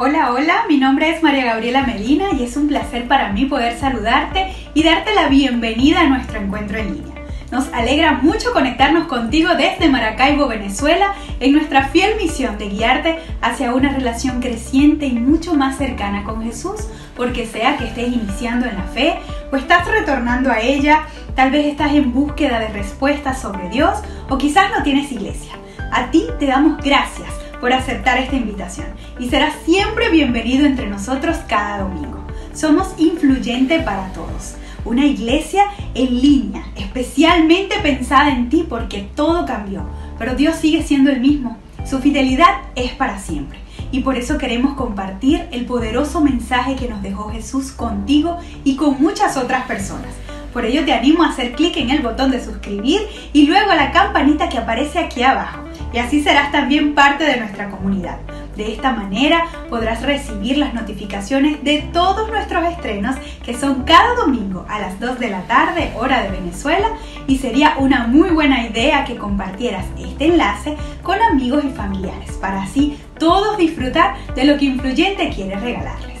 Hola, hola, mi nombre es María Gabriela Medina y es un placer para mí poder saludarte y darte la bienvenida a nuestro encuentro en línea. Nos alegra mucho conectarnos contigo desde Maracaibo, Venezuela, en nuestra fiel misión de guiarte hacia una relación creciente y mucho más cercana con Jesús, porque sea que estés iniciando en la fe o estás retornando a ella, tal vez estás en búsqueda de respuestas sobre Dios o quizás no tienes iglesia. A ti te damos gracias por aceptar esta invitación y serás siempre bienvenido entre nosotros cada domingo. Somos Influyente para Todos, una iglesia en línea especialmente pensada en ti porque todo cambió, pero Dios sigue siendo el mismo. Su fidelidad es para siempre y por eso queremos compartir el poderoso mensaje que nos dejó Jesús contigo y con muchas otras personas. Por ello te animo a hacer clic en el botón de suscribir y luego a la campanita que aparece aquí abajo. Y así serás también parte de nuestra comunidad. De esta manera podrás recibir las notificaciones de todos nuestros estrenos que son cada domingo a las 2 de la tarde, hora de Venezuela, y sería una muy buena idea que compartieras este enlace con amigos y familiares para así todos disfrutar de lo que Influyente quiere regalarles.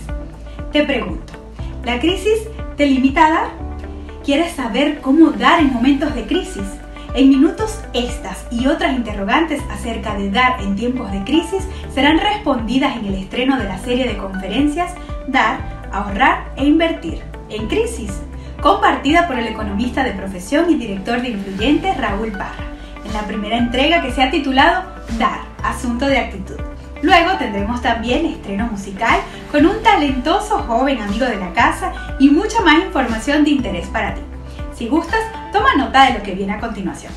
Te pregunto, ¿la crisis te limita a dar? ¿Quieres saber cómo dar en momentos de crisis? En minutos estas y otras interrogantes acerca de dar en tiempos de crisis serán respondidas en el estreno de la serie de conferencias Dar, Ahorrar e Invertir en Crisis, compartida por el economista de profesión y director de Influyente Raúl Parra, en la primera entrega que se ha titulado Dar, Asunto de Actitud. Luego tendremos también estreno musical con un talentoso joven amigo de la casa y mucha más información de interés para ti. Si gustas, toma nota de lo que viene a continuación.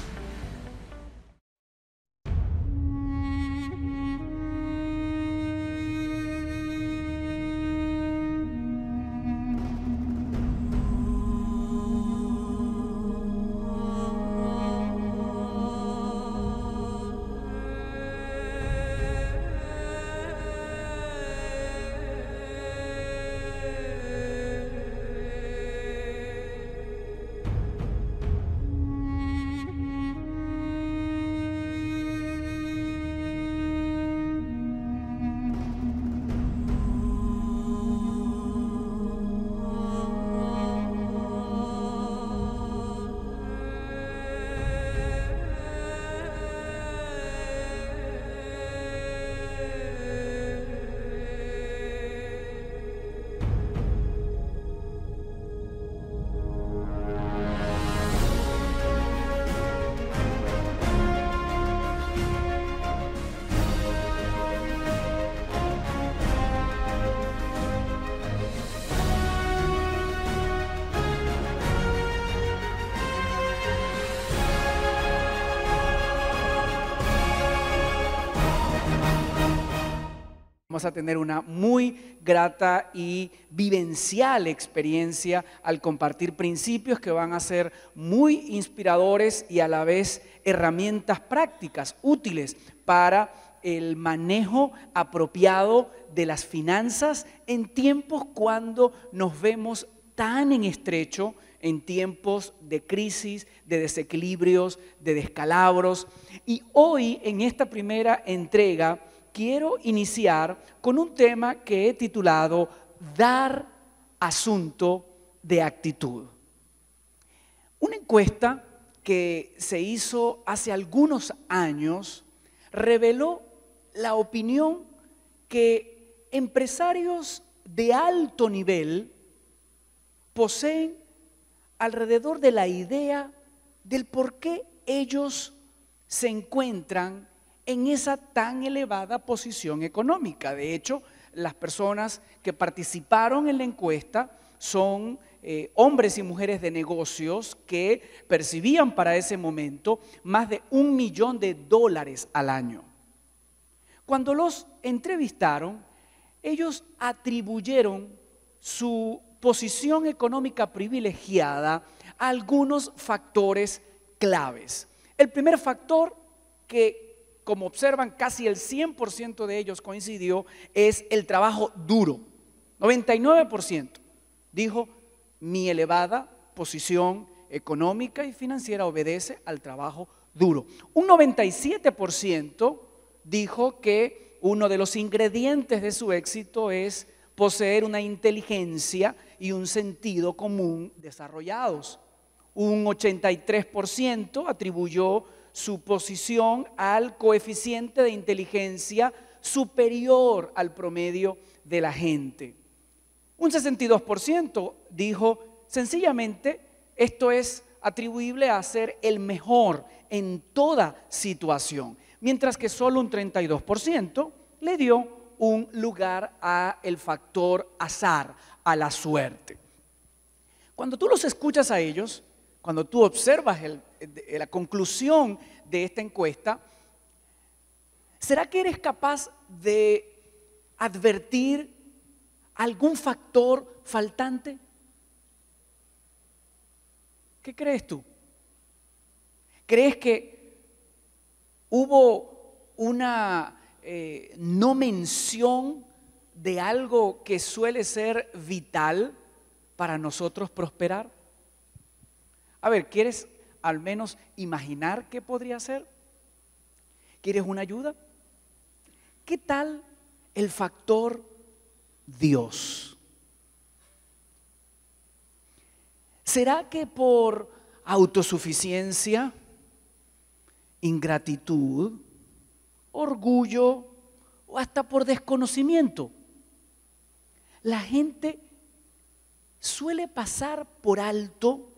Vamos a tener una muy grata y vivencial experiencia al compartir principios que van a ser muy inspiradores y a la vez herramientas prácticas útiles para el manejo apropiado de las finanzas en tiempos cuando nos vemos tan en estrecho, en tiempos de crisis, de desequilibrios, de descalabros. Y hoy en esta primera entrega quiero iniciar con un tema que he titulado Dar, Asunto de Actitud. Una encuesta que se hizo hace algunos años reveló la opinión que empresarios de alto nivel poseen alrededor de la idea del por qué ellos se encuentran en esa tan elevada posición económica. De hecho, las personas que participaron en la encuesta son hombres y mujeres de negocios que percibían para ese momento más de $1 millón al año. Cuando los entrevistaron, ellos atribuyeron su posición económica privilegiada a algunos factores claves. El primer factor que, como observan, casi el 100% de ellos coincidió, es el trabajo duro. 99% dijo: mi elevada posición económica y financiera obedece al trabajo duro. Un 97% dijo que uno de los ingredientes de su éxito es poseer una inteligencia y un sentido común desarrollados. Un 83% atribuyó su posición al coeficiente de inteligencia superior al promedio de la gente. Un 62% dijo sencillamente esto es atribuible a ser el mejor en toda situación, mientras que solo un 32% le dio un lugar al factor azar, a la suerte. Cuando tú los escuchas a ellos, cuando tú observas la conclusión de esta encuesta, ¿será que eres capaz de advertir algún factor faltante? ¿Qué crees tú? ¿Crees que hubo una no mención de algo que suele ser vital para nosotros prosperar? A ver, ¿quieres al menos imaginar qué podría ser? ¿Quieres una ayuda? ¿Qué tal el factor Dios? ¿Será que por autosuficiencia, ingratitud, orgullo o hasta por desconocimiento, la gente suele pasar por alto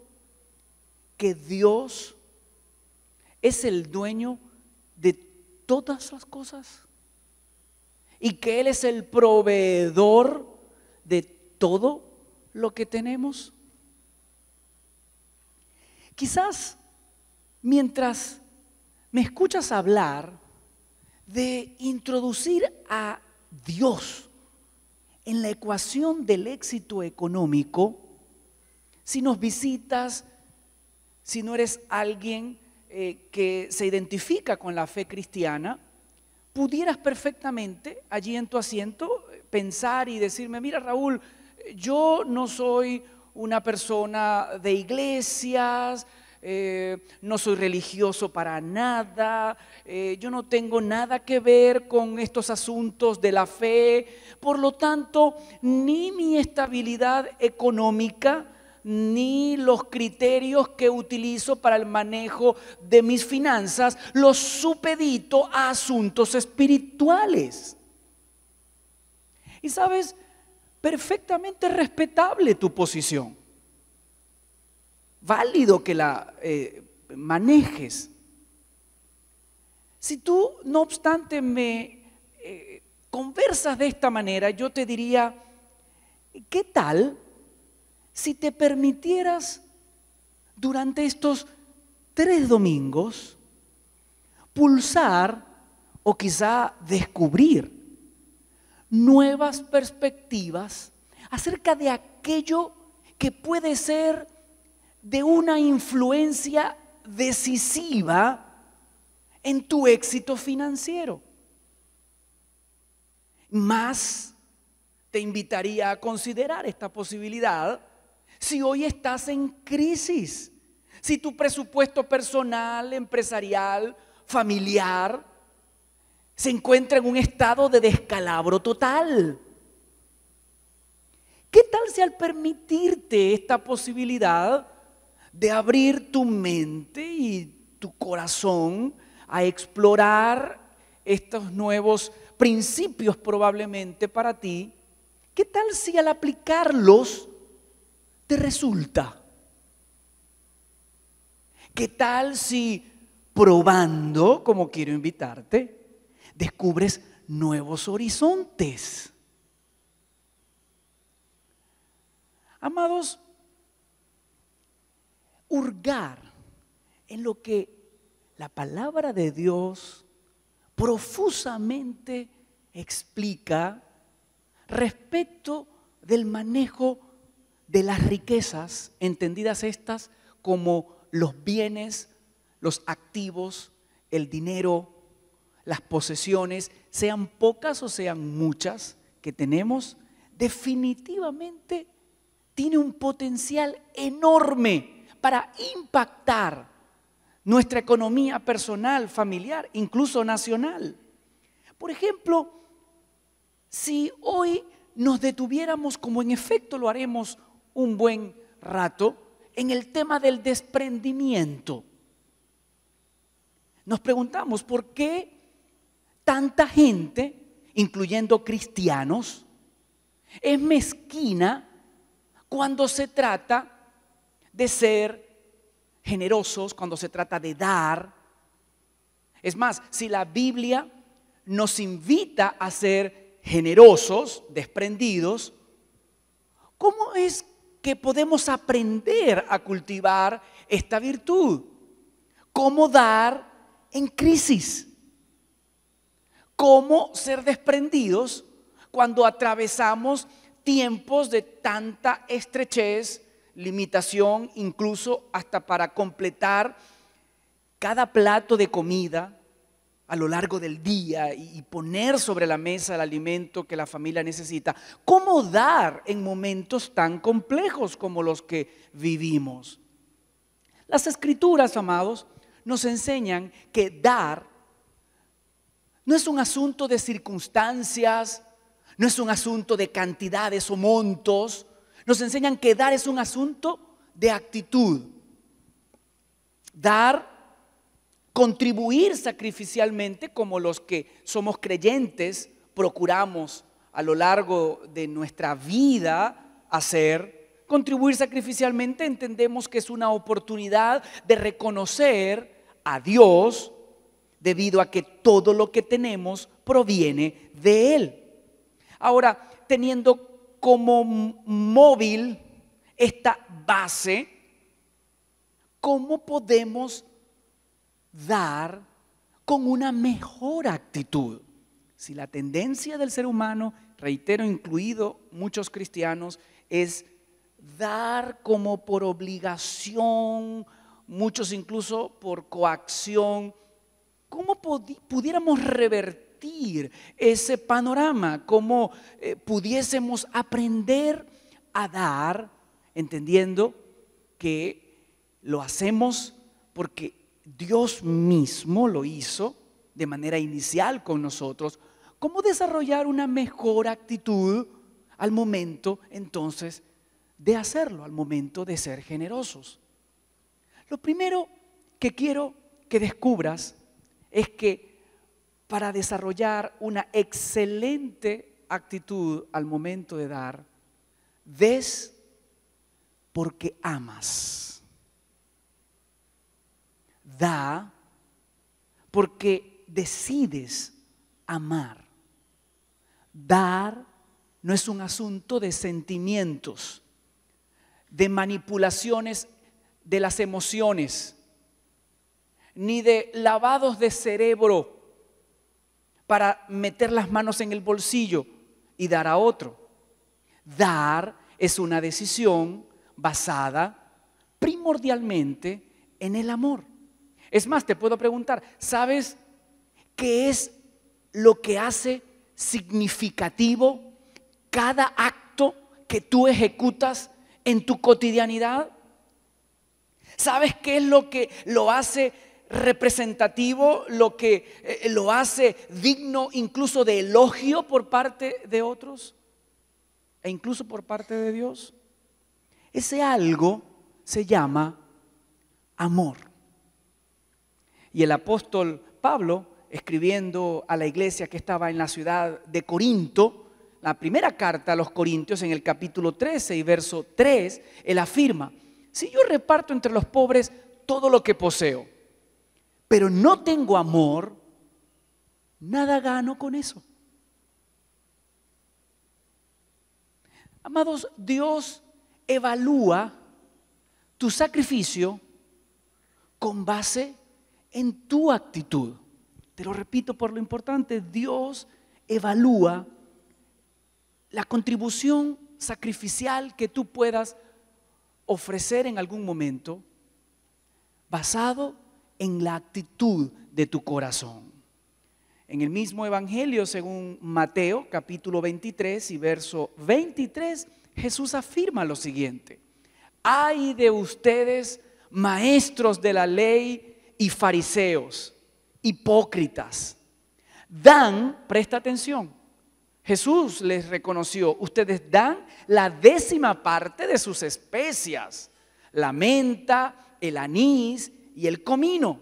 que Dios es el dueño de todas las cosas y que Él es el proveedor de todo lo que tenemos? Quizás mientras me escuchas hablar de introducir a Dios en la ecuación del éxito económico, si nos visitas, si no eres alguien que se identifica con la fe cristiana, pudieras perfectamente allí en tu asiento pensar y decirme: mira, Raúl, yo no soy una persona de iglesias, no soy religioso para nada, yo no tengo nada que ver con estos asuntos de la fe, por lo tanto, ni mi estabilidad económica, ni los criterios que utilizo para el manejo de mis finanzas los supedito a asuntos espirituales. Y sabes, perfectamente respetable tu posición. Válido que la manejes. Si tú, no obstante, me conversas de esta manera, yo te diría: ¿qué tal si te permitieras durante estos 3 domingos pulsar o quizá descubrir nuevas perspectivas acerca de aquello que puede ser de una influencia decisiva en tu éxito financiero? Más te invitaría a considerar esta posibilidad si hoy estás en crisis, si tu presupuesto personal, empresarial, familiar se encuentra en un estado de descalabro total. ¿Qué tal si al permitirte esta posibilidad de abrir tu mente y tu corazón a explorar estos nuevos principios probablemente para ti, qué tal si al aplicarlos te resulta? ¿Qué tal si probando, como quiero invitarte, descubres nuevos horizontes? Amados, hurgar en lo que la palabra de Dios profusamente explica respecto del manejo de las riquezas, entendidas estas como los bienes, los activos, el dinero, las posesiones, sean pocas o sean muchas que tenemos, definitivamente tiene un potencial enorme para impactar nuestra economía personal, familiar, incluso nacional. Por ejemplo, si hoy nos detuviéramos, como en efecto lo haremos un buen rato, en el tema del desprendimiento. Nos preguntamos por qué tanta gente, incluyendo cristianos, es mezquina cuando se trata de ser generosos, cuando se trata de dar. Es más, si la Biblia nos invita a ser generosos, desprendidos, ¿cómo es que podemos aprender a cultivar esta virtud? ¿Cómo dar en crisis? ¿Cómo ser desprendidos cuando atravesamos tiempos de tanta estrechez, limitación, incluso hasta para completar cada plato de comida a lo largo del día y poner sobre la mesa el alimento que la familia necesita? ¿Cómo dar en momentos tan complejos como los que vivimos? Las Escrituras, amados, nos enseñan que dar no es un asunto de circunstancias, no es un asunto de cantidades o montos. Nos enseñan que dar es un asunto de actitud. Dar, contribuir sacrificialmente, como los que somos creyentes procuramos a lo largo de nuestra vida hacer. Contribuir sacrificialmente entendemos que es una oportunidad de reconocer a Dios, debido a que todo lo que tenemos proviene de Él. Ahora, teniendo como móvil esta base, ¿cómo podemos dar con una mejor actitud? Si la tendencia del ser humano, reitero, incluido muchos cristianos, es dar como por obligación, muchos incluso por coacción, ¿cómo pudiéramos revertir ese panorama? ¿Cómo pudiésemos aprender a dar, entendiendo que lo hacemos porque Dios mismo lo hizo de manera inicial con nosotros? ¿Cómo desarrollar una mejor actitud al momento entonces de hacerlo, al momento de ser generosos? Lo primero que quiero que descubras es que para desarrollar una excelente actitud al momento de dar, des porque amas. Da porque decides amar. Dar no es un asunto de sentimientos, de manipulaciones de las emociones, ni de lavados de cerebro para meter las manos en el bolsillo y dar a otro. Dar es una decisión basada primordialmente en el amor. Es más, te puedo preguntar, ¿sabes qué es lo que hace significativo cada acto que tú ejecutas en tu cotidianidad? ¿Sabes qué es lo que lo hace representativo, lo que lo hace digno incluso de elogio por parte de otros e incluso por parte de Dios? Ese algo se llama amor. Y el apóstol Pablo, escribiendo a la iglesia que estaba en la ciudad de Corinto, la primera carta a los Corintios, en el capítulo 13 y verso 3, él afirma: si yo reparto entre los pobres todo lo que poseo, pero no tengo amor, nada gano con eso. Amados, Dios evalúa tu sacrificio con base en tu actitud. Te lo repito por lo importante, Dios evalúa la contribución sacrificial que tú puedas ofrecer en algún momento basado en la actitud de tu corazón. En el mismo evangelio según Mateo capítulo 23 y verso 23, Jesús afirma lo siguiente: ay de ustedes, maestros de la ley y fariseos, hipócritas, dan, presta atención, Jesús les reconoció, ustedes dan la 10ª parte de sus especias, la menta, el anís y el comino,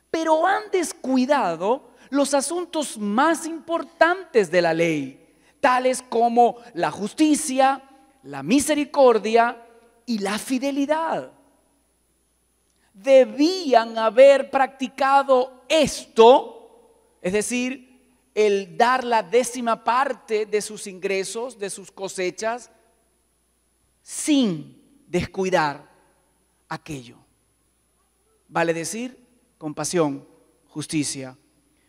pero han descuidado los asuntos más importantes de la ley, tales como la justicia, la misericordia y la fidelidad. Debían haber practicado esto, es decir, el dar la 10ª parte de sus ingresos, de sus cosechas, sin descuidar aquello. Vale decir, compasión, justicia,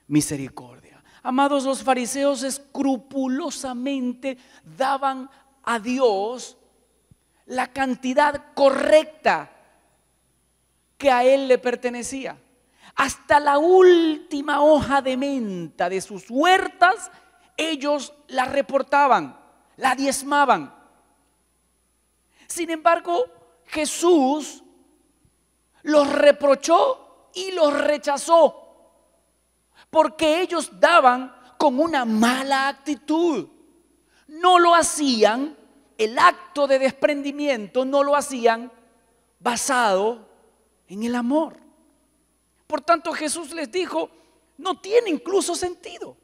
misericordia. Amados, los fariseos escrupulosamente daban a Dios la cantidad correcta que a Él le pertenecía. Hasta la última hoja de menta de sus huertas, ellos la reportaban, la diezmaban. Sin embargo, Jesús los reprochó y los rechazó, porque ellos daban con una mala actitud. No lo hacían, el acto de desprendimiento no lo hacían basado en el amor. Por tanto, Jesús les dijo, no tiene incluso sentido.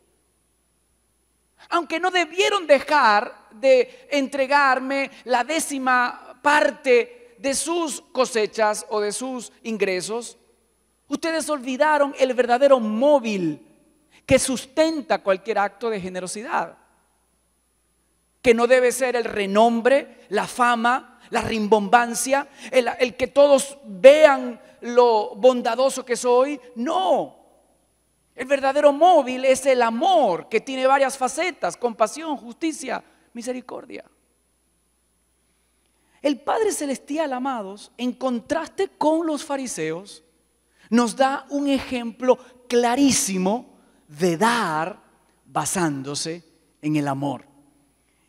Aunque no debieron dejar de entregarme la 10ª parte de sus cosechas o de sus ingresos, ustedes olvidaron el verdadero móvil que sustenta cualquier acto de generosidad, que no debe ser el renombre, la fama, la rimbombancia, el que todos vean lo bondadoso que soy. No, el verdadero móvil es el amor, que tiene varias facetas: compasión, justicia, misericordia. El Padre Celestial, amados, en contraste con los fariseos, nos da un ejemplo clarísimo de dar basándose en el amor.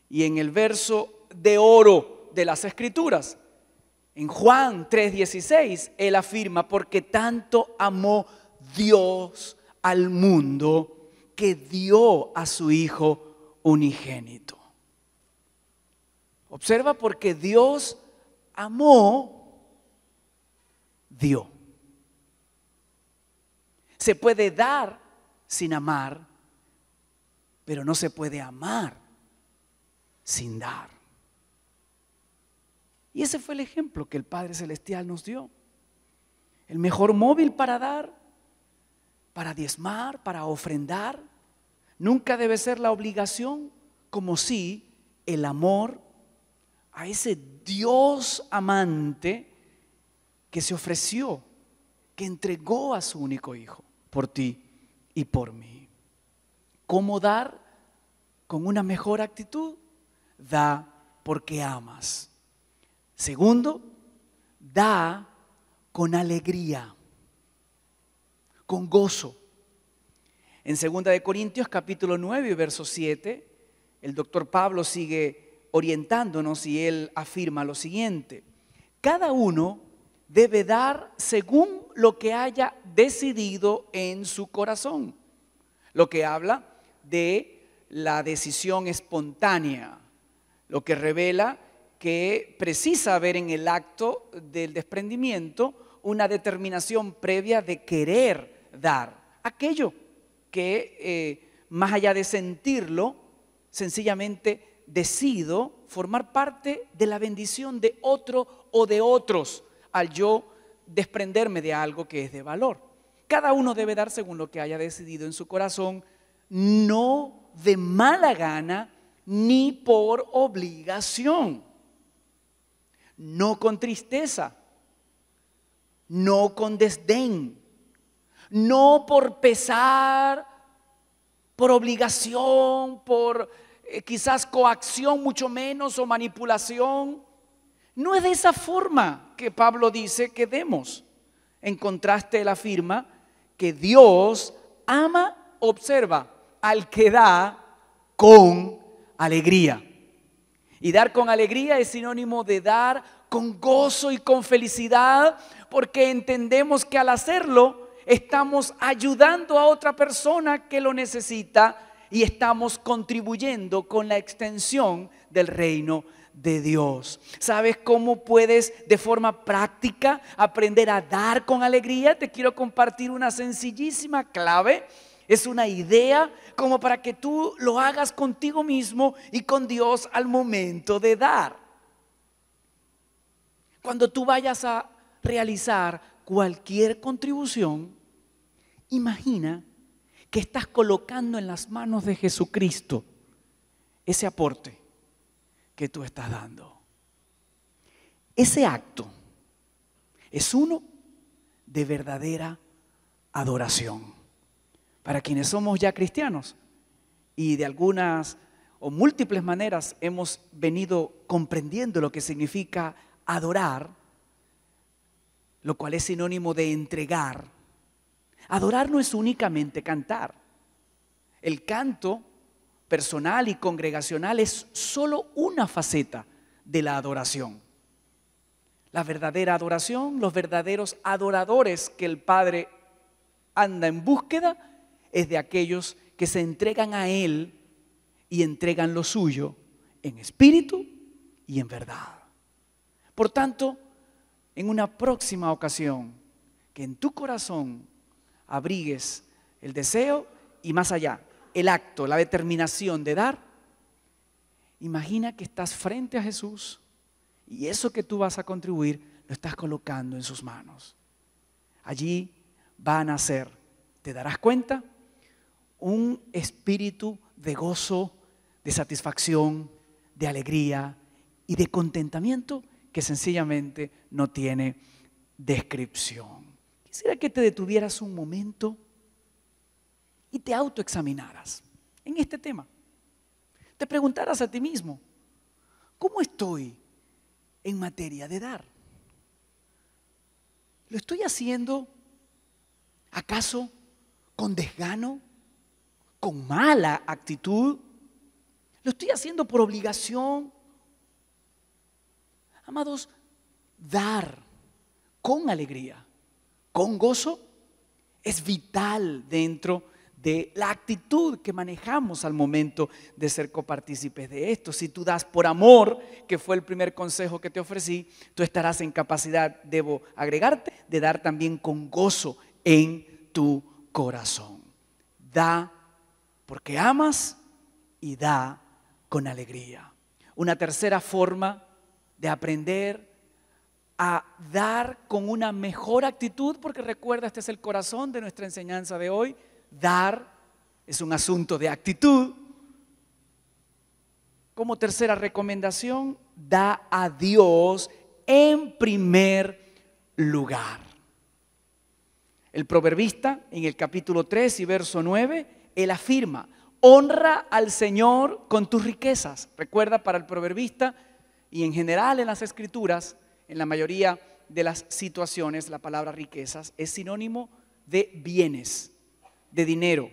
Y en el verso de oro de las Escrituras, en Juan 3:16, Él afirma, porque tanto amó Dios al mundo que dio a su Hijo unigénito. Observa, porque Dios amó, dio. Se puede dar sin amar, pero no se puede amar sin dar. Y ese fue el ejemplo que el Padre Celestial nos dio. El mejor móvil para dar, para diezmar, para ofrendar, nunca debe ser la obligación, como sí el amor a ese Dios amante que se ofreció, que entregó a su único Hijo por ti y por mí. ¿Cómo dar con una mejor actitud? Da porque amas. Segundo, da con alegría, con gozo. En 2 de Corintios capítulo 9, verso 7, el doctor Pablo sigue orientándonos y él afirma lo siguiente: cada uno debe dar según lo que haya decidido en su corazón. Lo que habla de la decisión espontánea, lo que revela que precisa haber en el acto del desprendimiento una determinación previa de querer dar aquello que más allá de sentirlo, sencillamente decido formar parte de la bendición de otro o de otros al yo desprenderme de algo que es de valor. Cada uno debe dar según lo que haya decidido en su corazón, no de mala gana ni por obligación, no con tristeza, no con desdén, no por pesar, por obligación, por quizás coacción, mucho menos, o manipulación. No es de esa forma que Pablo dice que demos. En contraste, él afirma que Dios ama, observa, al que da con alegría. Y dar con alegría es sinónimo de dar con gozo y con felicidad, porque entendemos que al hacerlo estamos ayudando a otra persona que lo necesita y estamos contribuyendo con la extensión del reino de Dios. ¿Sabes cómo puedes de forma práctica aprender a dar con alegría? Te quiero compartir una sencillísima clave. Es una idea como para que tú lo hagas contigo mismo y con Dios al momento de dar. Cuando tú vayas a realizar cualquier contribución, imagina que estás colocando en las manos de Jesucristo ese aporte que tú estás dando. Ese acto es uno de verdadera adoración. Para quienes somos ya cristianos y de algunas o múltiples maneras hemos venido comprendiendo lo que significa adorar, lo cual es sinónimo de entregar. Adorar no es únicamente cantar. El canto personal y congregacional es solo una faceta de la adoración. La verdadera adoración, los verdaderos adoradores que el Padre anda en búsqueda, es de aquellos que se entregan a Él y entregan lo suyo en espíritu y en verdad. Por tanto, en una próxima ocasión, que en tu corazón abrigues el deseo y más allá, el acto, la determinación de dar. Imagina que estás frente a Jesús y eso que tú vas a contribuir lo estás colocando en sus manos. Allí va a nacer, ¿te darás cuenta? Un espíritu de gozo, de satisfacción, de alegría y de contentamiento que sencillamente no tiene descripción. Quisiera que te detuvieras un momento y te autoexaminaras en este tema. Te preguntaras a ti mismo, ¿cómo estoy en materia de dar? ¿Lo estoy haciendo acaso con desgano? ¿Con mala actitud? ¿Lo estoy haciendo por obligación? Amados, dar con alegría, con gozo, es vital dentro de la actitud que manejamos al momento de ser copartícipes de esto. Si tú das por amor, que fue el primer consejo que te ofrecí, tú estarás en capacidad, debo agregarte, de dar también con gozo en tu corazón. Da porque amas y da con alegría. Una tercera forma de aprender a dar con una mejor actitud, porque recuerda, este es el corazón de nuestra enseñanza de hoy. Dar es un asunto de actitud. Como tercera recomendación, da a Dios en primer lugar. El proverbista en el capítulo 3 y verso 9, él afirma, honra al Señor con tus riquezas. Recuerda, para el proverbista y en general en las escrituras, en la mayoría de las situaciones, la palabra riquezas es sinónimo de bienes, de dinero,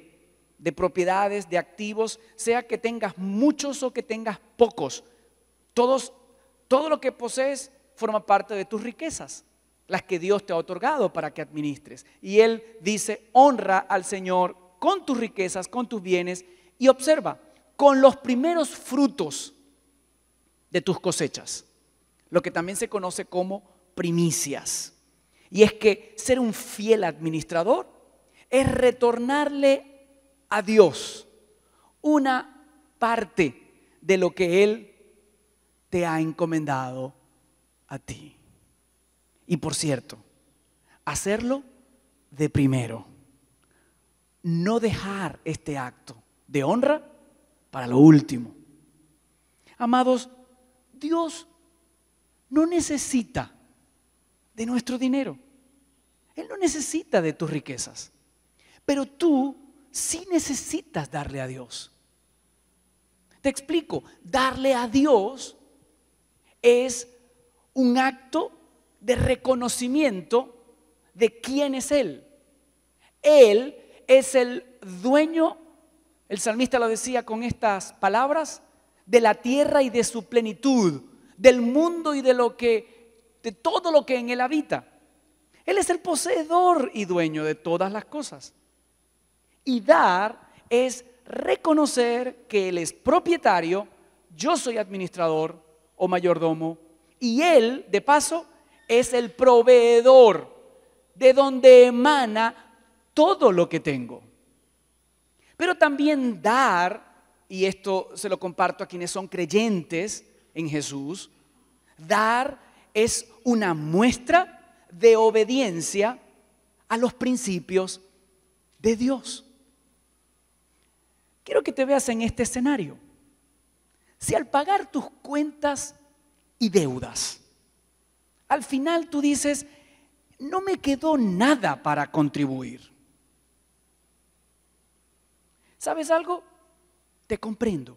de propiedades, de activos, sea que tengas muchos o que tengas pocos. Todo lo que posees forma parte de tus riquezas, las que Dios te ha otorgado para que administres. Y Él dice, honra al Señor con tus riquezas, con tus bienes, y observa, con los primeros frutos de tus cosechas, lo que también se conoce como primicias. Y es que ser un fiel administrador es retornarle a Dios una parte de lo que Él te ha encomendado a ti. Y por cierto, hacerlo de primero. No dejar este acto de honra para lo último. Amados, Dios no necesita de nuestro dinero. Él no necesita de tus riquezas. Pero tú sí necesitas darle a Dios. Te explico, darle a Dios es un acto de reconocimiento de quién es Él. Él es el dueño, el salmista lo decía con estas palabras, de la tierra y de su plenitud, del mundo y de todo lo que en él habita. Él es el poseedor y dueño de todas las cosas. Y dar es reconocer que Él es propietario, yo soy administrador o mayordomo, y Él, de paso, es el proveedor de donde emana todo lo que tengo. Pero también dar, y esto se lo comparto a quienes son creyentes en Jesús, dar es una muestra de obediencia a los principios de Dios. Quiero que te veas en este escenario. Si al pagar tus cuentas y deudas, al final tú dices, no me quedó nada para contribuir. ¿Sabes algo? Te comprendo.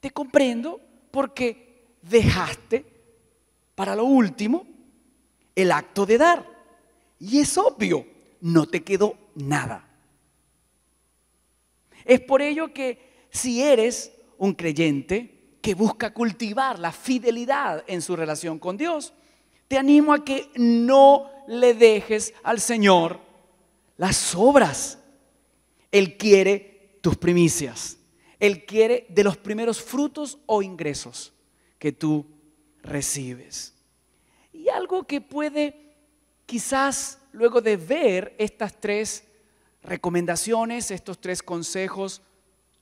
Te comprendo porque dejaste para lo último el acto de dar. Y es obvio, no te quedó nada. Es por ello que si eres un creyente que busca cultivar la fidelidad en su relación con Dios, te animo a que no le dejes al Señor las obras. Él quiere tus primicias. Él quiere de los primeros frutos o ingresos que tú recibes. Y algo que puede quizás luego de ver estas tres recomendaciones, estos tres consejos,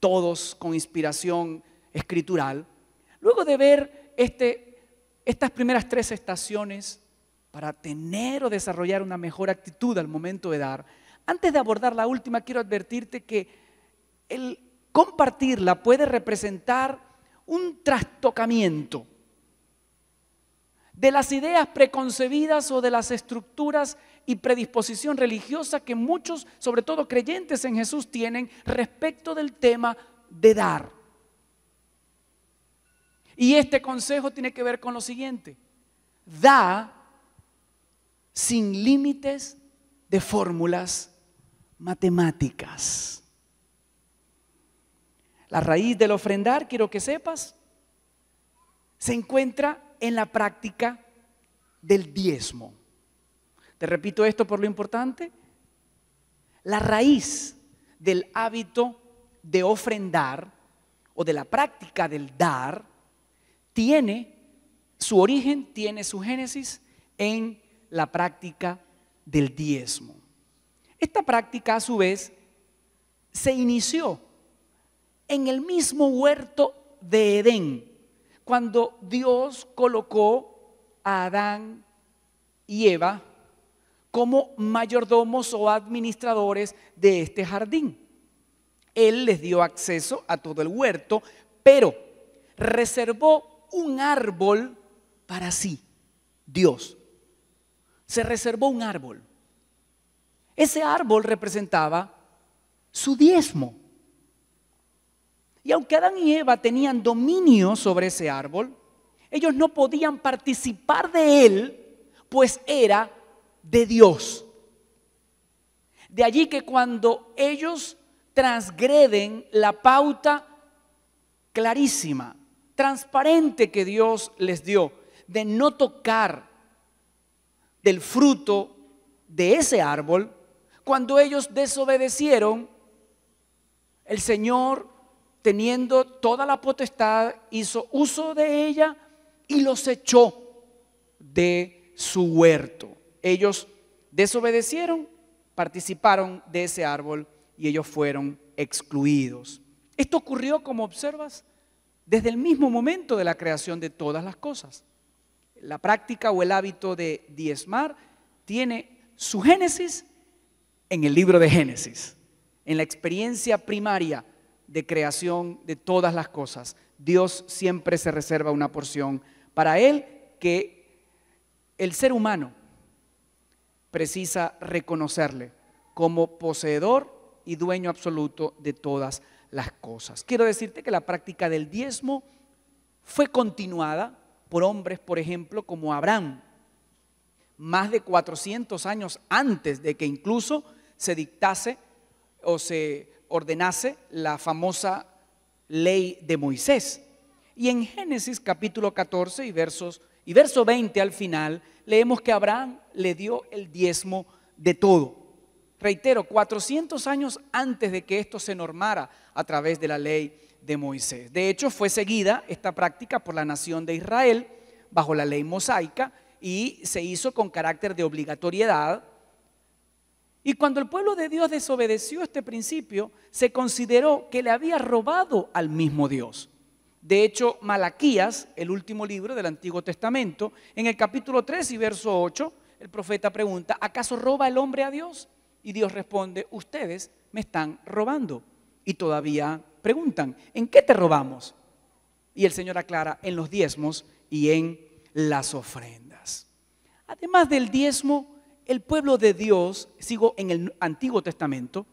todos con inspiración escritural, luego de ver estas primeras tres estaciones para tener o desarrollar una mejor actitud al momento de dar, antes de abordar la última, quiero advertirte que el compartirla puede representar un trastocamiento de las ideas preconcebidas o de las estructuras y predisposición religiosa que muchos, sobre todo creyentes en Jesús, tienen respecto del tema de dar. Y este consejo tiene que ver con lo siguiente: da sin límites de fórmulas matemáticas. La raíz del ofrendar, quiero que sepas, se encuentra en la práctica del diezmo. Te repito esto por lo importante. La raíz del hábito de ofrendar o de la práctica del dar tiene su origen, tiene su génesis en la práctica del diezmo. Esta práctica a su vez se inició en el mismo huerto de Edén, cuando Dios colocó a Adán y Eva como mayordomos o administradores de este jardín. Él les dio acceso a todo el huerto, pero reservó un árbol para sí. Dios se reservó un árbol. Ese árbol representaba su diezmo. Y aunque Adán y Eva tenían dominio sobre ese árbol, ellos no podían participar de él, pues era de Dios. De allí que cuando ellos transgreden la pauta clarísima, transparente que Dios les dio, de no tocar del fruto de ese árbol, cuando ellos desobedecieron, el Señor, teniendo toda la potestad, hizo uso de ella y los echó de su huerto. Ellos desobedecieron, participaron de ese árbol y ellos fueron excluidos. Esto ocurrió, como observas, desde el mismo momento de la creación de todas las cosas. La práctica o el hábito de diezmar tiene su génesis en el libro de Génesis, en la experiencia primaria de creación de todas las cosas. Dios siempre se reserva una porción para Él que el ser humano precisa reconocerle como poseedor y dueño absoluto de todas las cosas. Quiero decirte que la práctica del diezmo fue continuada por hombres, por ejemplo, como Abraham, más de 400 años antes de que incluso se dictase o se ordenase la famosa ley de Moisés. Y en Génesis capítulo 14 y versos Y verso 20 al final, leemos que Abraham le dio el diezmo de todo. Reitero, 400 años antes de que esto se normara a través de la ley de Moisés. De hecho, fue seguida esta práctica por la nación de Israel bajo la ley mosaica y se hizo con carácter de obligatoriedad. Y cuando el pueblo de Dios desobedeció este principio, se consideró que le había robado al mismo Dios. De hecho, Malaquías, el último libro del Antiguo Testamento, en el capítulo 3 y verso 8, el profeta pregunta: ¿acaso roba el hombre a Dios? Y Dios responde: ustedes me están robando. Y todavía preguntan: ¿en qué te robamos? Y el Señor aclara: en los diezmos y en las ofrendas. Además del diezmo, el pueblo de Dios, sigo en el Antiguo Testamento,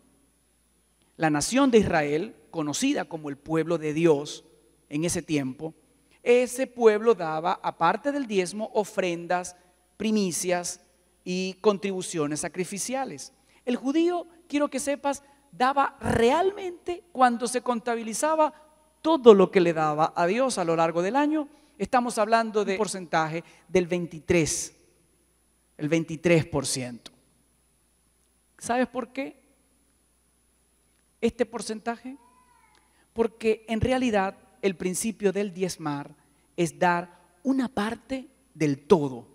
la nación de Israel, conocida como el pueblo de Dios en ese tiempo, ese pueblo daba, aparte del diezmo, ofrendas, primicias y contribuciones sacrificiales. El judío, quiero que sepas, daba realmente, cuando se contabilizaba todo lo que le daba a Dios a lo largo del año, estamos hablando de un porcentaje del 23%. ¿Sabes por qué este porcentaje? Porque en realidad el principio del diezmar es dar una parte del todo,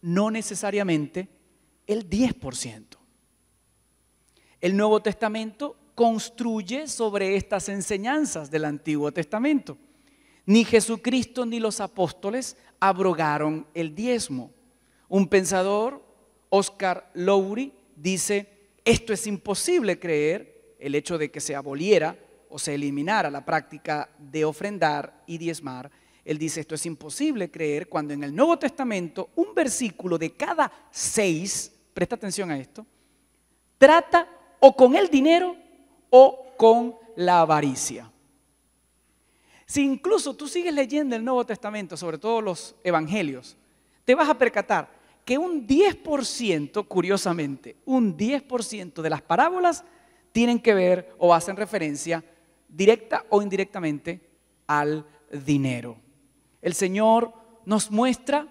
no necesariamente el 10%. El Nuevo Testamento construye sobre estas enseñanzas del Antiguo Testamento. Ni Jesucristo ni los apóstoles abrogaron el diezmo. Un pensador, Oscar Lowry, dice: esto es imposible creer, el hecho de que se aboliera o se eliminara la práctica de ofrendar y diezmar. Él dice: esto es imposible creer cuando en el Nuevo Testamento un versículo de cada 6, presta atención a esto, trata o con el dinero o con la avaricia. Si incluso tú sigues leyendo el Nuevo Testamento, sobre todo los evangelios, te vas a percatar que un 10%, curiosamente, un 10% de las parábolas tienen que ver o hacen referencia directa o indirectamente al dinero. El Señor nos muestra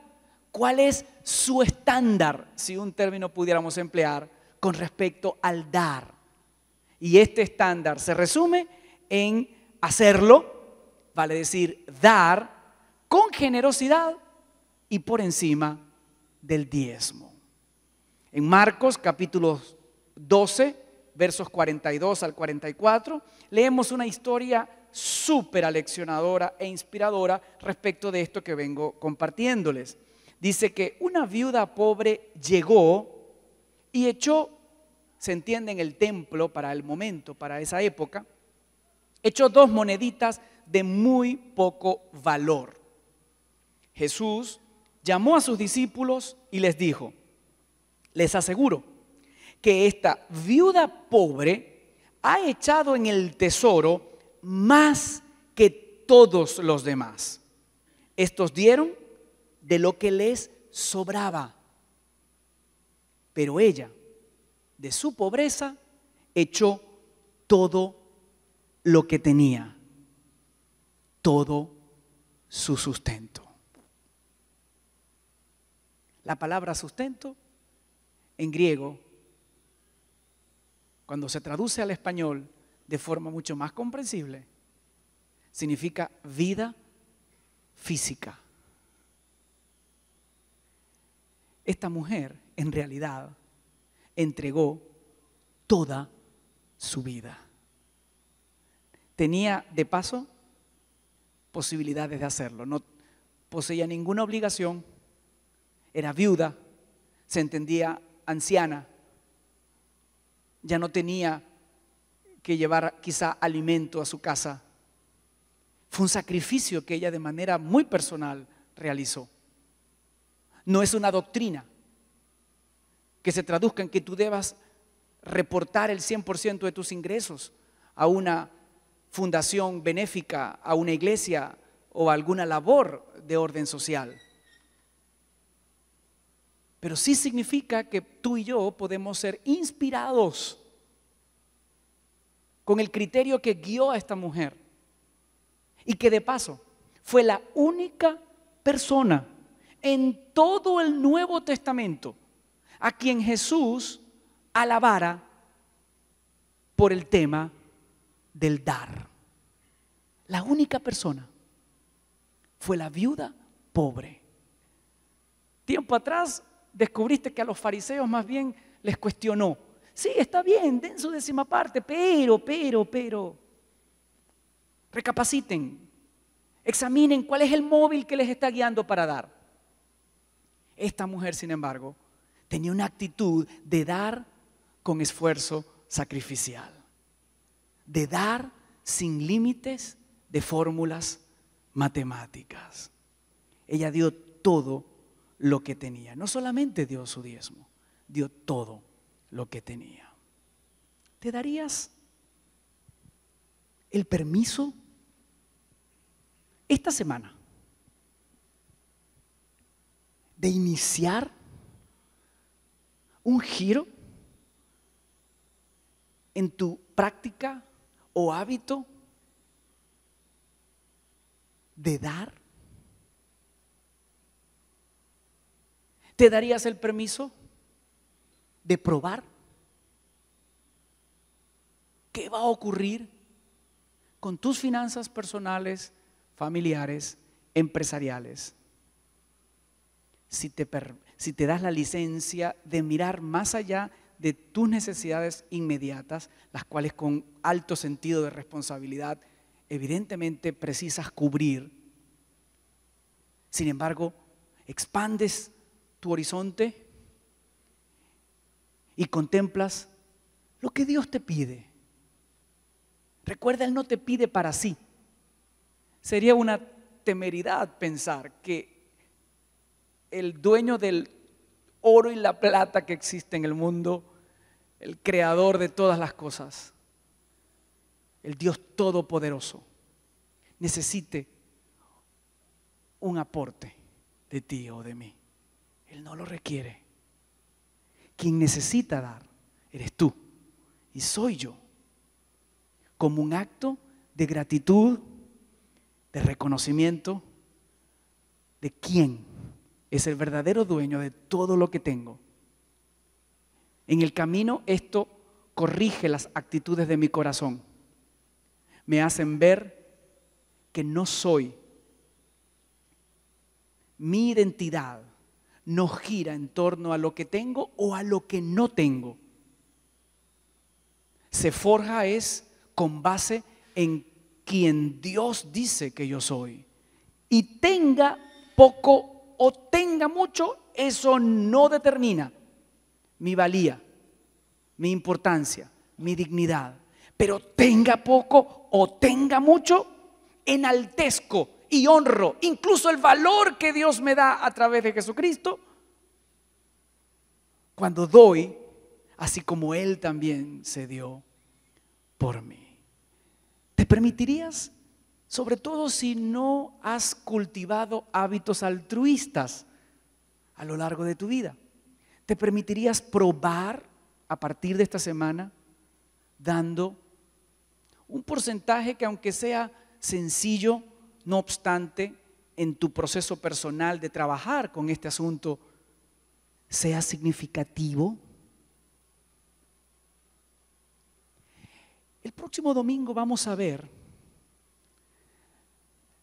cuál es su estándar, si un término pudiéramos emplear, con respecto al dar. Y este estándar se resume en hacerlo, vale decir, dar con generosidad y por encima del diezmo. En Marcos capítulo 12, versos 42 al 44, leemos una historia súper aleccionadora e inspiradora respecto de esto que vengo compartiéndoles. Dice que una viuda pobre llegó y echó, se entiende en el templo para el momento, para esa época, echó 2 moneditas de muy poco valor. Jesús llamó a sus discípulos y les dijo: les aseguro que esta viuda pobre ha echado en el tesoro más que todos los demás. Estos dieron de lo que les sobraba, pero ella, de su pobreza, echó todo lo que tenía, todo su sustento. La palabra sustento en griego, cuando se traduce al español de forma mucho más comprensible, significa vida física. Esta mujer en realidad entregó toda su vida. Tenía de paso posibilidades de hacerlo, no poseía ninguna obligación, era viuda, se entendía anciana, ya no tenía que llevar quizá alimento a su casa. Fue un sacrificio que ella de manera muy personal realizó. No es una doctrina que se traduzca en que tú debas reportar el 100% de tus ingresos a una fundación benéfica, a una iglesia o a alguna labor de orden social. Pero sí significa que tú y yo podemos ser inspirados con el criterio que guió a esta mujer y que de paso fue la única persona en todo el Nuevo Testamento a quien Jesús alabara por el tema del dar. La única persona fue la viuda pobre. Tiempo atrás descubriste que a los fariseos más bien les cuestionó. Sí, está bien, den su décima parte, pero, recapaciten, examinen cuál es el móvil que les está guiando para dar. Esta mujer, sin embargo, tenía una actitud de dar con esfuerzo sacrificial, de dar sin límites de fórmulas matemáticas. Ella dio todo lo que tenía. No solamente dio su diezmo, dio todo lo que tenía. ¿Te darías el permiso esta semana de iniciar un giro en tu práctica o hábito de dar? ¿Te darías el permiso de probar qué va a ocurrir con tus finanzas personales, familiares, empresariales? Si te das la licencia de mirar más allá de tus necesidades inmediatas, las cuales con alto sentido de responsabilidad evidentemente precisas cubrir. Sin embargo, expandes tu horizonte y contemplas lo que Dios te pide. Recuerda, Él no te pide para sí. Sería una temeridad pensar que el dueño del oro y la plata que existe en el mundo, el creador de todas las cosas, el Dios todopoderoso, necesite un aporte de ti o de mí. Él no lo requiere. Quien necesita dar eres tú y soy yo, como un acto de gratitud, de reconocimiento de quién es el verdadero dueño de todo lo que tengo. En el camino esto corrige las actitudes de mi corazón. Me hacen ver que no soy, mi identidad no gira en torno a lo que tengo o a lo que no tengo. Se forja es con base en quien Dios dice que yo soy. Y tenga poco o tenga mucho, eso no determina mi valía, mi importancia, mi dignidad. Pero tenga poco o tenga mucho, enaltezco y honro incluso el valor que Dios me da a través de Jesucristo cuando doy, así como Él también se dio por mí. ¿Te permitirías, sobre todo si no has cultivado hábitos altruistas a lo largo de tu vida, te permitirías probar a partir de esta semana dando un porcentaje que, aunque sea sencillo, no obstante, en tu proceso personal de trabajar con este asunto, sea significativo? El próximo domingo vamos a ver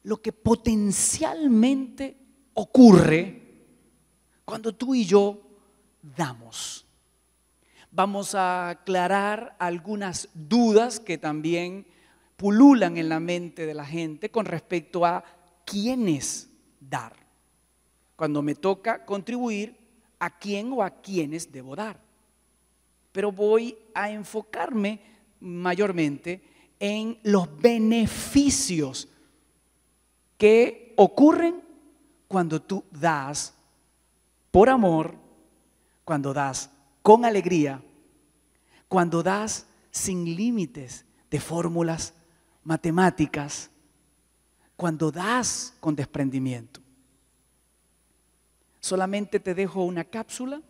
lo que potencialmente ocurre cuando tú y yo damos. Vamos a aclarar algunas dudas que también pululan en la mente de la gente con respecto a quiénes dar. Cuando me toca contribuir, a quién o a quiénes debo dar. Pero voy a enfocarme mayormente en los beneficios que ocurren cuando tú das por amor, cuando das con alegría, cuando das sin límites de fórmulas matemáticas, cuando das con desprendimiento. Solamente te dejo una cápsula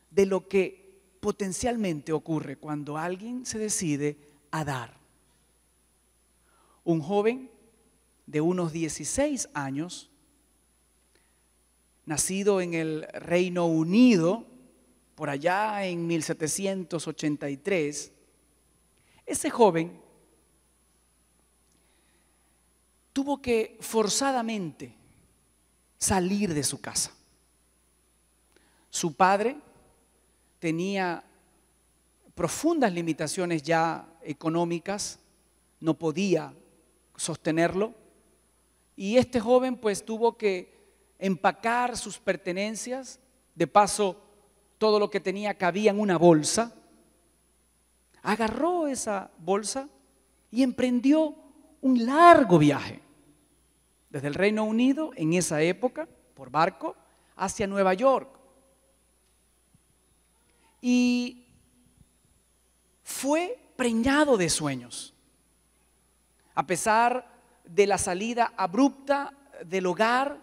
de lo que potencialmente ocurre cuando alguien se decide a dar. Un joven de unos 16 años nacido en el Reino Unido, por allá en 1783, ese joven tuvo que forzadamente salir de su casa. Su padre tenía profundas limitaciones ya económicas, no podía sostenerlo, y este joven pues tuvo que empacar sus pertenencias. De paso, todo lo que tenía cabía en una bolsa. Agarró esa bolsa y emprendió un largo viaje desde el Reino Unido, en esa época, por barco, hacia Nueva York. Y fue preñado de sueños. A pesar de la salida abrupta del hogar,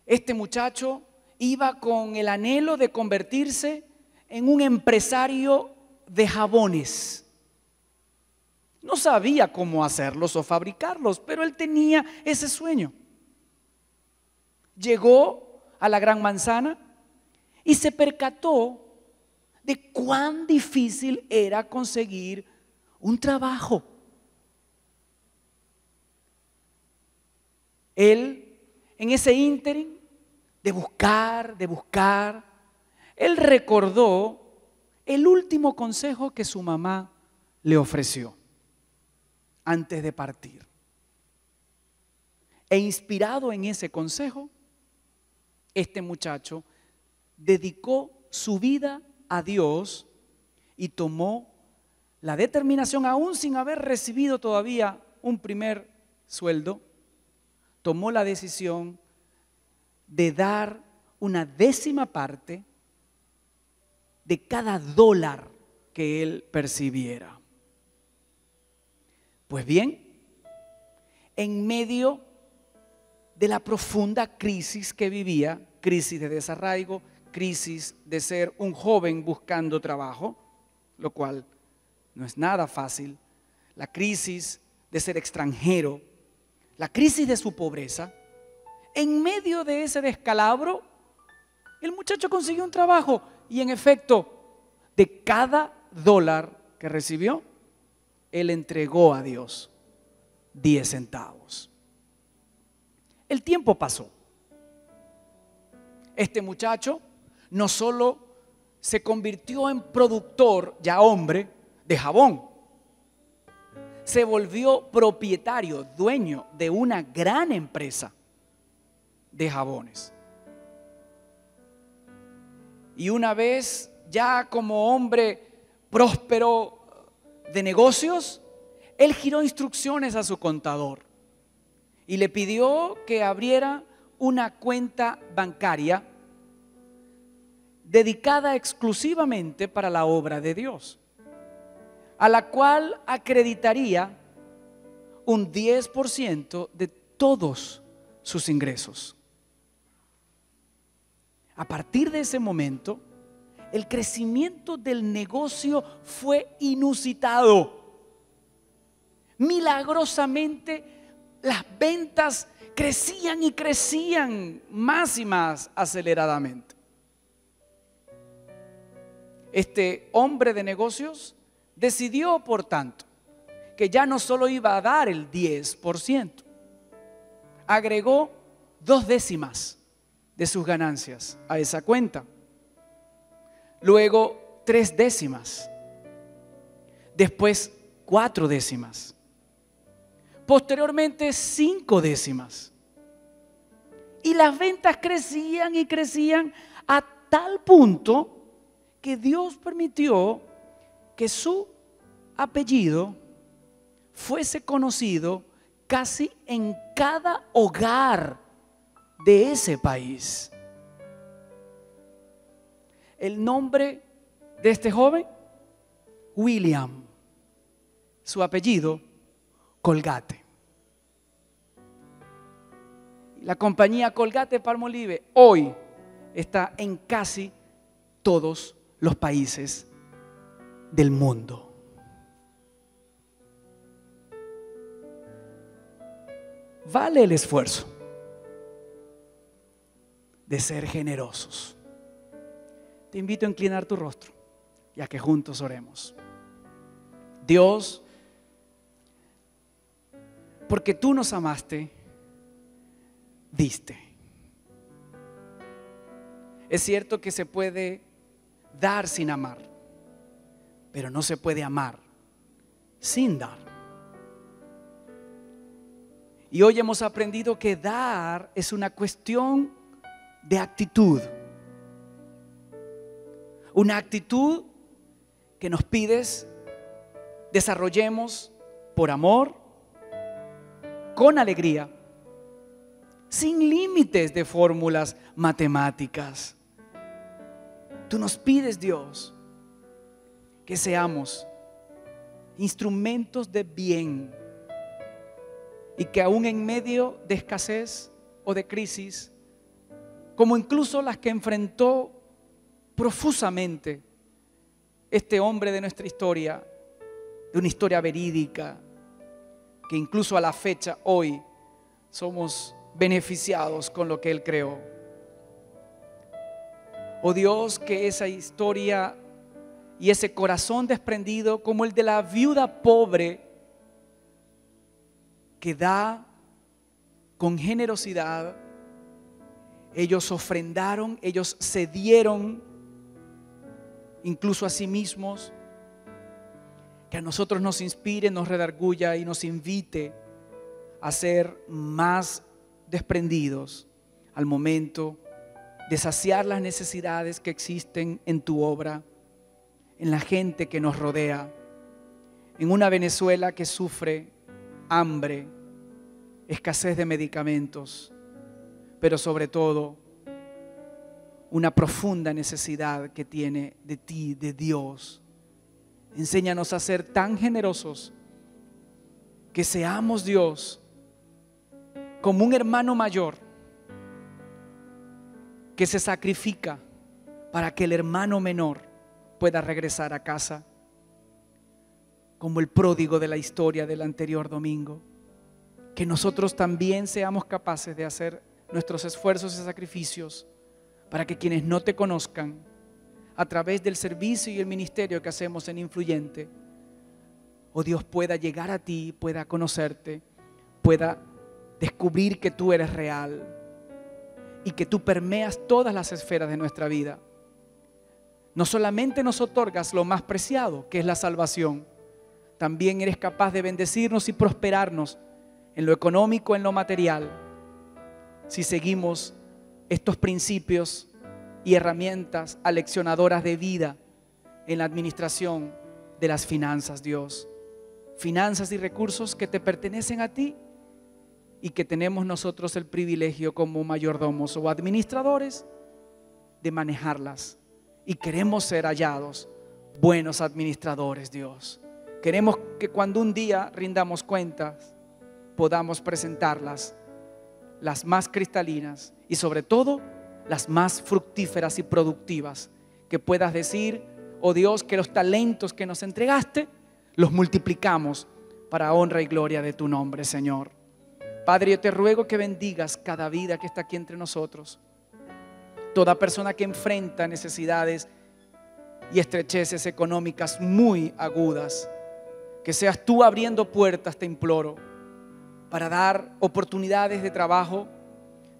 este muchacho iba con el anhelo de convertirse en un empresario de jabones. No sabía cómo hacerlos o fabricarlos, pero él tenía ese sueño. Llegó a la Gran Manzana y se percató de cuán difícil era conseguir un trabajo. Él, en ese ínterin de buscar, él recordó el último consejo que su mamá le ofreció antes de partir. E inspirado en ese consejo, este muchacho dedicó su vida a Dios y tomó la determinación, aún sin haber recibido todavía un primer sueldo, tomó la decisión de dar una 10ª parte de cada dólar que él percibiera. Pues bien, en medio de la profunda crisis que vivía, crisis de desarraigo, crisis de ser un joven buscando trabajo, lo cual no es nada fácil, la crisis de ser extranjero, la crisis de su pobreza, en medio de ese descalabro, el muchacho consiguió un trabajo y en efecto, de cada dólar que recibió, él entregó a Dios 10 centavos. El tiempo pasó. Este muchacho no solo se convirtió en productor, ya hombre, de jabón, se volvió propietario, dueño de una gran empresa de jabones. Y una vez ya como hombre próspero de negocios, él giró instrucciones a su contador y le pidió que abriera una cuenta bancaria dedicada exclusivamente para la obra de Dios, a la cual acreditaría un 10% de todos sus ingresos. A partir de ese momento, el crecimiento del negocio fue inusitado. Milagrosamente, las ventas crecían y crecían más y más aceleradamente. Este hombre de negocios decidió, por tanto, que ya no solo iba a dar el 10%, agregó 2 décimas de sus ganancias a esa cuenta. Luego 3 décimas. Después 4 décimas. Posteriormente 5 décimas. Y las ventas crecían y crecían a tal punto que Dios permitió que su apellido fuese conocido casi en cada hogar de ese país. El nombre de este joven, William. Su apellido, Colgate. La compañía Colgate-Palmolive hoy está en casi todos los países del mundo. ¿Vale el esfuerzo? de ser generosos. Te invito a inclinar tu rostro y a que juntos oremos. Dios, porque tú nos amaste, diste. Es cierto que se puede dar sin amar, pero no se puede amar sin dar. Y hoy hemos aprendido que dar es una cuestión de actitud. Una actitud que nos pides desarrollemos por amor, con alegría, sin límites de fórmulas matemáticas. Tú nos pides, Dios, que seamos instrumentos de bien y que aún en medio de escasez o de crisis, como incluso las que enfrentó profusamente este hombre de nuestra historia, de una historia verídica, que incluso a la fecha hoy somos beneficiados con lo que Él creó. Oh Dios, que esa historia y ese corazón desprendido como el de la viuda pobre que da con generosidad, ellos ofrendaron, ellos cedieron incluso a sí mismos, que a nosotros nos inspire, nos redarguya y nos invite a ser más desprendidos al momento de saciar las necesidades que existen en tu obra, en la gente que nos rodea, en una Venezuela que sufre hambre, escasez de medicamentos, pero sobre todo una profunda necesidad que tiene de ti, de Dios. Enséñanos a ser tan generosos que seamos, Dios, como un hermano mayor que se sacrifica para que el hermano menor pueda regresar a casa, como el pródigo de la historia del anterior domingo. Que nosotros también seamos capaces de hacer nuestros esfuerzos y sacrificios para que quienes no te conozcan, a través del servicio y el ministerio que hacemos en Influyente, oh Dios, pueda llegar a ti, pueda conocerte, pueda descubrir que tú eres real y que tú permeas todas las esferas de nuestra vida. No solamente nos otorgas lo más preciado, que es la salvación, también eres capaz de bendecirnos y prosperarnos en lo económico, en lo material, si seguimos estos principios y herramientas aleccionadoras de vida en la administración de las finanzas, Dios. Finanzas y recursos que te pertenecen a ti y que tenemos nosotros el privilegio como mayordomos o administradores de manejarlas. Y queremos ser hallados buenos administradores, Dios. Queremos que cuando un día rindamos cuentas, podamos presentarlas, las más cristalinas y sobre todo las más fructíferas y productivas, que puedas decir, oh Dios, que los talentos que nos entregaste los multiplicamos para honra y gloria de tu nombre, Señor. Padre, yo te ruego que bendigas cada vida que está aquí entre nosotros, toda persona que enfrenta necesidades y estrecheces económicas muy agudas, que seas tú abriendo puertas, te imploro, para dar oportunidades de trabajo,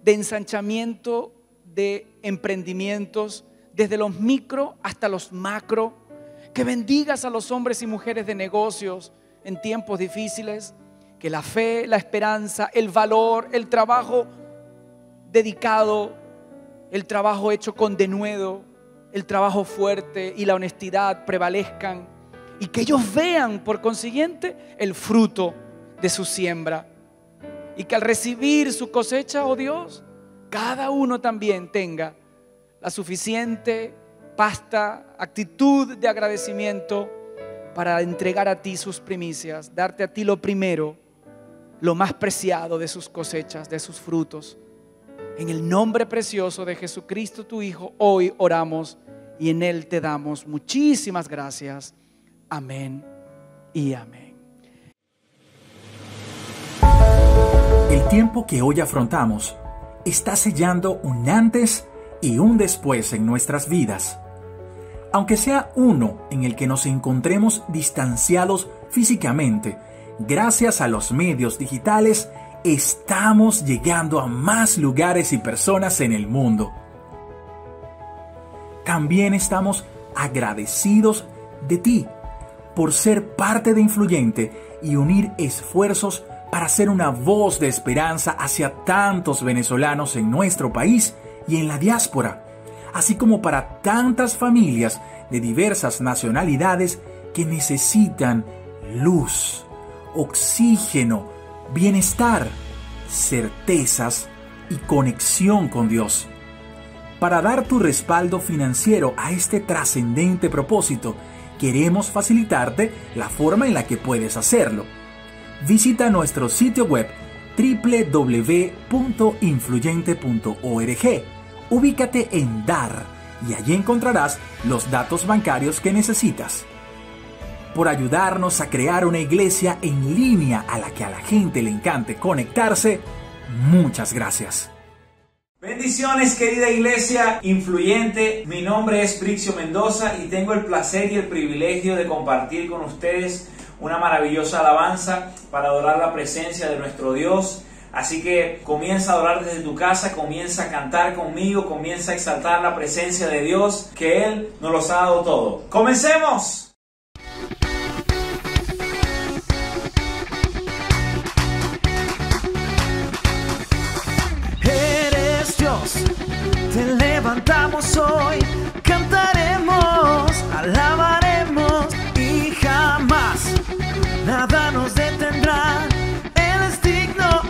de ensanchamiento de emprendimientos, desde los micro hasta los macro, que bendigas a los hombres y mujeres de negocios en tiempos difíciles, que la fe, la esperanza, el valor, el trabajo dedicado, el trabajo hecho con denuedo, el trabajo fuerte y la honestidad prevalezcan y que ellos vean por consiguiente el fruto de su siembra y que al recibir su cosecha, oh Dios, cada uno también tenga la suficiente pasta, actitud de agradecimiento para entregar a ti sus primicias, darte a ti lo primero, lo más preciado de sus cosechas, de sus frutos. En el nombre precioso de Jesucristo tu Hijo, hoy oramos y en Él te damos muchísimas gracias. Amén y amén. El tiempo que hoy afrontamos está sellando un antes y un después en nuestras vidas. Aunque sea uno en el que nos encontremos distanciados físicamente, gracias a los medios digitales, estamos llegando a más lugares y personas en el mundo. También estamos agradecidos de ti por ser parte de Influyente y unir esfuerzos para ser una voz de esperanza hacia tantos venezolanos en nuestro país y en la diáspora, así como para tantas familias de diversas nacionalidades que necesitan luz, oxígeno, bienestar, certezas y conexión con Dios. Para dar tu respaldo financiero a este trascendente propósito, queremos facilitarte la forma en la que puedes hacerlo. Visita nuestro sitio web www.influyente.org. Ubícate en Dar y allí encontrarás los datos bancarios que necesitas. Por ayudarnos a crear una iglesia en línea a la que a la gente le encante conectarse, muchas gracias. Bendiciones, querida iglesia influyente. Mi nombre es Brixio Mendoza y tengo el placer y el privilegio de compartir con ustedes una maravillosa alabanza para adorar la presencia de nuestro Dios. Así que comienza a adorar desde tu casa, comienza a cantar conmigo, comienza a exaltar la presencia de Dios, que Él nos los ha dado todo. ¡Comencemos! Te levantamos hoy, cantaremos, alabaremos y jamás nada nos detendrá. Él es digno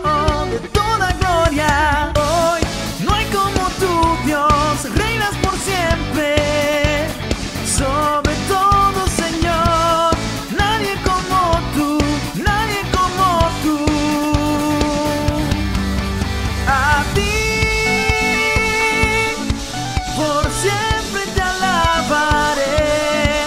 de toda gloria. Hoy no hay como tú, Dios, reinas por siempre. Sobre todo, Señor, nadie como tú, nadie como tú. A ti por siempre te alabaré.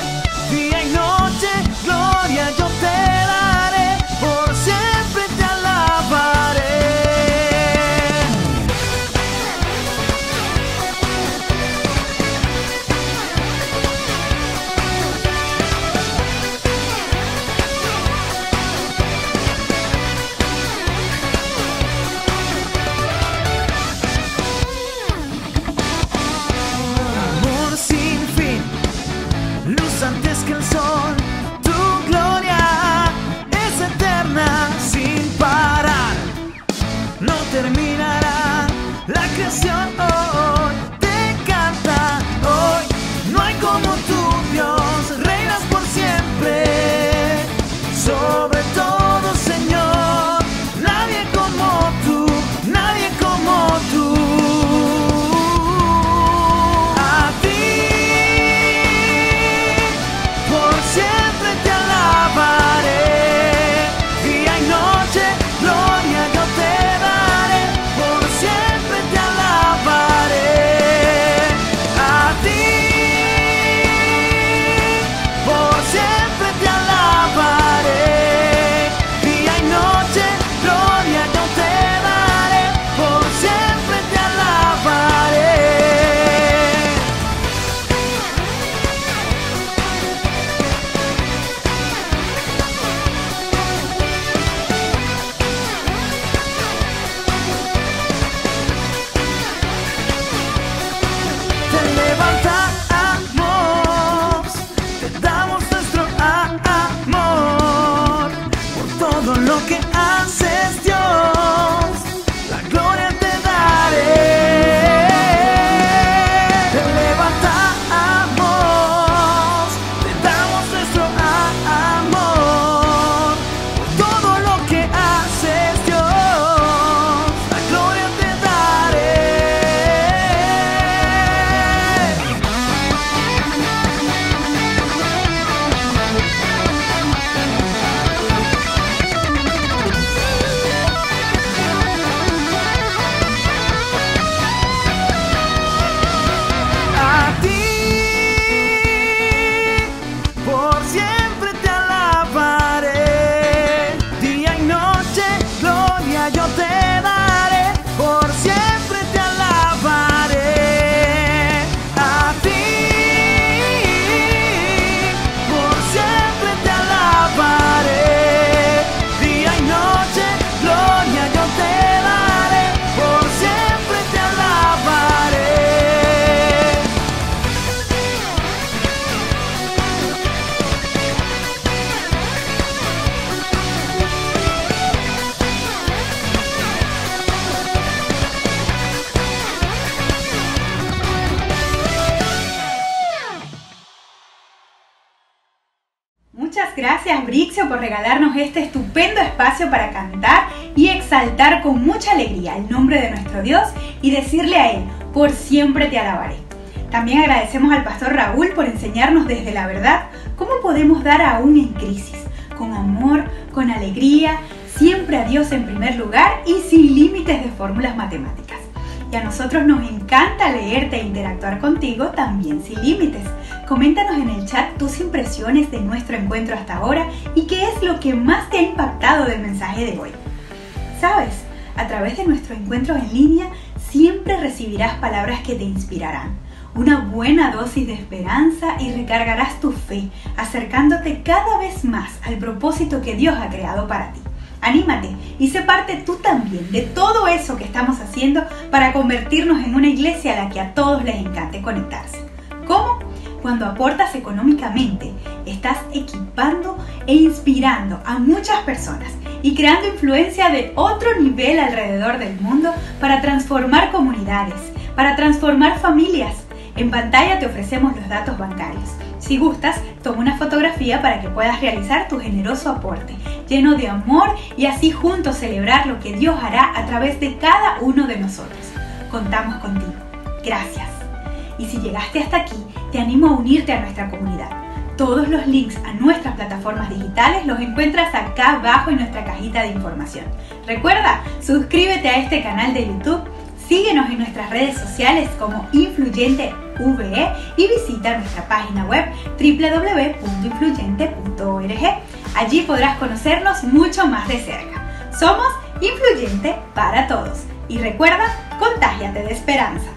Gracias, Brixio, por regalarnos este estupendo espacio para cantar y exaltar con mucha alegría el nombre de nuestro Dios y decirle a Él: por siempre te alabaré. También agradecemos al pastor Raúl por enseñarnos desde la verdad cómo podemos dar aún en crisis, con amor, con alegría, siempre a Dios en primer lugar y sin límites de fórmulas matemáticas. Y a nosotros nos encanta leerte e interactuar contigo también sin límites. Coméntanos en el chat tus impresiones de nuestro encuentro hasta ahora y qué es lo que más te ha impactado del mensaje de hoy. ¿Sabes? A través de nuestro encuentro en línea siempre recibirás palabras que te inspirarán, una buena dosis de esperanza y recargarás tu fe, acercándote cada vez más al propósito que Dios ha creado para ti. Anímate y sé parte tú también de todo eso que estamos haciendo para convertirnos en una iglesia a la que a todos les encante conectarse. ¿Cómo? Cuando aportas económicamente, estás equipando e inspirando a muchas personas y creando influencia de otro nivel alrededor del mundo para transformar comunidades, para transformar familias. En pantalla te ofrecemos los datos bancarios. Si gustas, toma una fotografía para que puedas realizar tu generoso aporte, lleno de amor, y así juntos celebrar lo que Dios hará a través de cada uno de nosotros. Contamos contigo. Gracias. Y si llegaste hasta aquí, te animo a unirte a nuestra comunidad. Todos los links a nuestras plataformas digitales los encuentras acá abajo en nuestra cajita de información. Recuerda, suscríbete a este canal de YouTube, síguenos en nuestras redes sociales como InfluyenteVE y visita nuestra página web www.influyente.org. Allí podrás conocernos mucho más de cerca. Somos Influyente para todos. Y recuerda, contágiate de esperanza.